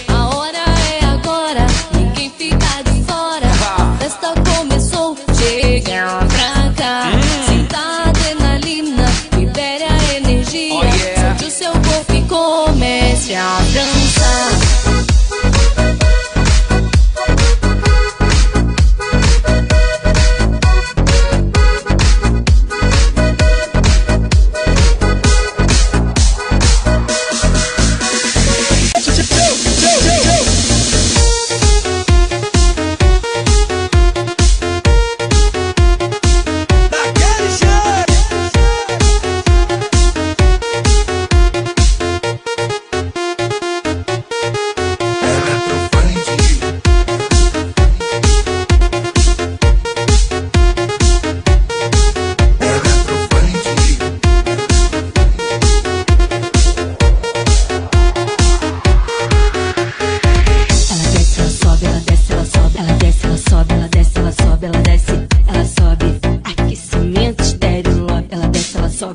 A hora é agora, ninguém fica de fora. A festa começou, chega pra cá. Sinta a adrenalina, libere a energia. Solte o seu corpo e comece a dançar.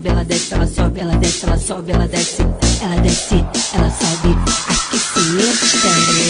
Ela desce, ela sobe, ela desce, ela sobe, ela desce, ela desce, ela sobe, aquecimento estéreo.